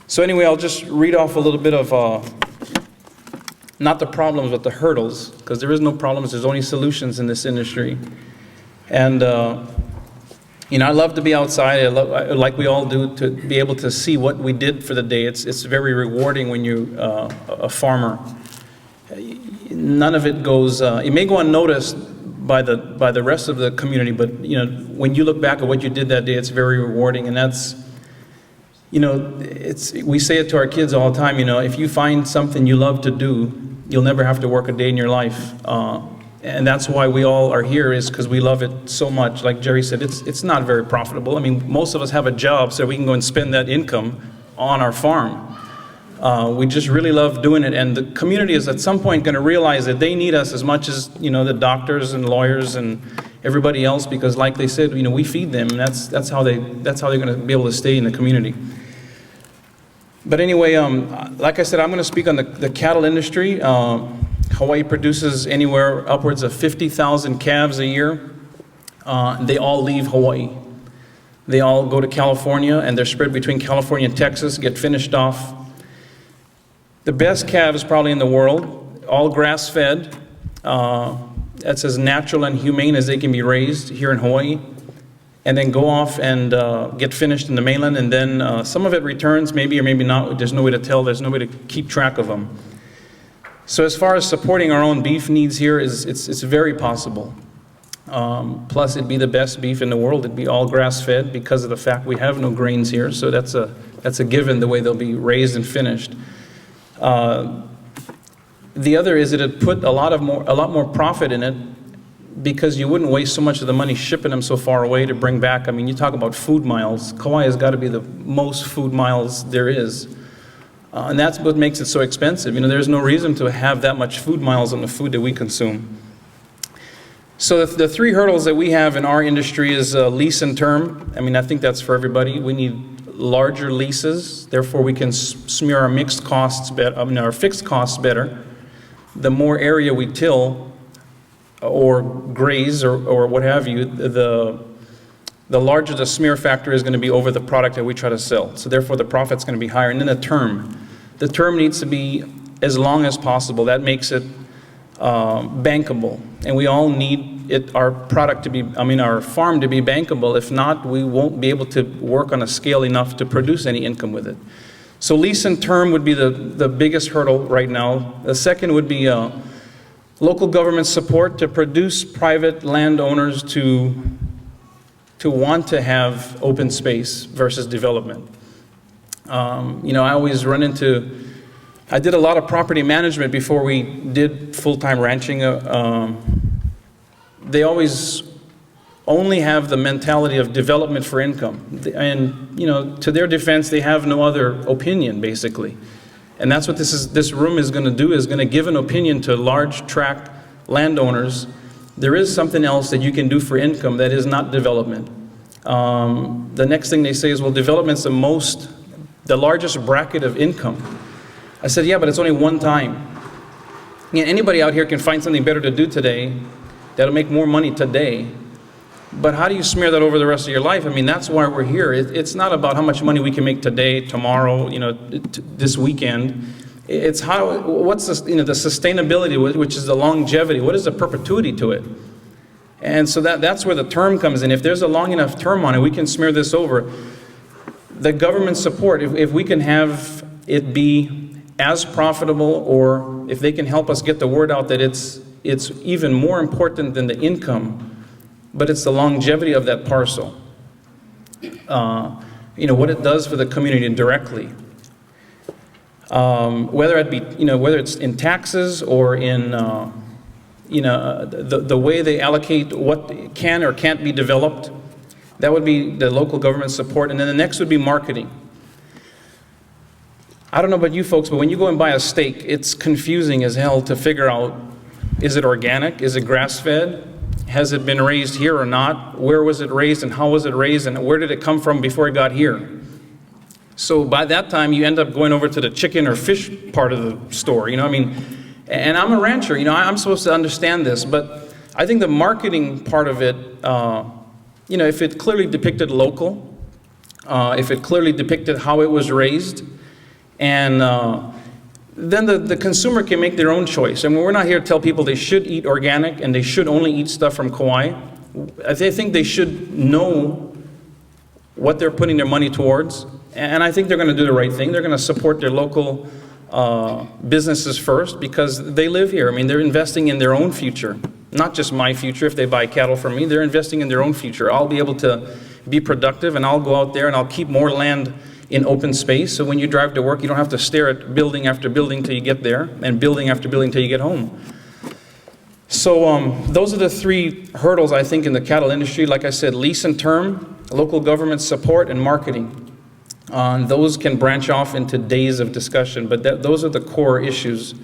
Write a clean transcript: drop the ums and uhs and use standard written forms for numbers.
So anyway, I'll just read off a little bit of, not the problems, but the hurdles, because there is no problems, there's only solutions in this industry. And, I love to be outside, like we all do, to be able to see what we did for the day. It's very rewarding when you're a farmer. None of it goes, it may go unnoticed by the rest of the community, but, when you look back at what you did that day, it's very rewarding, and that's, we say it to our kids all the time, if you find something you love to do, you'll never have to work a day in your life. And that's why we all are here, is because we love it so much. Like Jerry said, it's not very profitable. I mean, most of us have a job so we can go and spend that income on our farm. We just really love doing it, and the community is at some point going to realize that they need us as much as, the doctors and lawyers and everybody else, because like they said, we feed them, and that's how they're going to be able to stay in the community. But anyway, like I said, I'm going to speak on the cattle industry. Hawaii produces anywhere upwards of 50,000 calves a year. They all leave Hawaii. They all go to California, and they're spread between California and Texas, get finished off. The best calves probably in the world, all grass-fed. That's as natural and humane as they can be raised here in Hawaii. And then go off and get finished in the mainland, and then some of it returns, maybe or maybe not. There's no way to tell. There's no way to keep track of them. So as far as supporting our own beef needs here, it's very possible. Plus, it'd be the best beef in the world. It'd be all grass-fed because of the fact we have no grains here. So that's a given, the way they'll be raised and finished. The other is it'd put a lot more profit in it, because you wouldn't waste so much of the money shipping them so far away to bring back. I mean, you talk about food miles. Kauai has got to be the most food miles there is. And that's what makes it so expensive. There's no reason to have that much food miles on the food that we consume. So the three hurdles that we have in our industry is lease and term. I think that's for everybody. We need larger leases. Therefore, we can smear our fixed costs better. The more area we till, or graze, or what have you, the larger the smear factor is going to be over the product that we try to sell. So therefore the profit's going to be higher. And then the term needs to be as long as possible. That makes it bankable. And we all need our product to be, our farm to be bankable. If not, we won't be able to work on a scale enough to produce any income with it. So lease and term would be the biggest hurdle right now. The second would be local government support to produce private landowners to want to have open space versus development. I always run into, I did a lot of property management before we did full-time ranching. They always only have the mentality of development for income. And, to their defense, they have no other opinion, basically. And that's what this room is going to do, is going to give an opinion to large tract landowners. There is something else that you can do for income that is not development. The next thing they say is, well, development's the largest bracket of income. I said, yeah, but it's only one time. Anybody out here can find something better to do today that'll make more money today. But how do you smear that over the rest of your life? That's why we're here. It's not about how much money we can make today, tomorrow, this weekend. It's what's the sustainability, which is the longevity. What is the perpetuity to it? And so that's where the term comes in. If there's a long enough term on it, we can smear this over. The government support, if we can have it be as profitable, or if they can help us get the word out that it's even more important than the income, but it's the longevity of that parcel. What it does for the community directly. Whether it's in taxes or in, the way they allocate what can or can't be developed. That would be the local government support. And then the next would be marketing. I don't know about you folks, but when you go and buy a steak, it's confusing as hell to figure out, is it organic? Is it grass-fed? Has it been raised here or not? Where was it raised and how was it raised and where did it come from before it got here? So by that time, you end up going over to the chicken or fish part of the store, And I'm a rancher, I'm supposed to understand this, but I think the marketing part of it, if it clearly depicted local, if it clearly depicted how it was raised, And then the consumer can make their own choice. I mean, we're not here to tell people they should eat organic and they should only eat stuff from Kauai. I think they should know what they're putting their money towards, and I think they're going to do the right thing. They're going to support their local businesses first because they live here. I mean, they're investing in their own future, not just my future. If they buy cattle from me, they're investing in their own future. I'll be able to be productive, and I'll go out there and I'll keep more land in open space, so when you drive to work, you don't have to stare at building after building till you get there, and building after building till you get home. So those are the three hurdles, I think, in the cattle industry. Like I said, lease and term, local government support, and marketing. Those can branch off into days of discussion, but those are the core issues.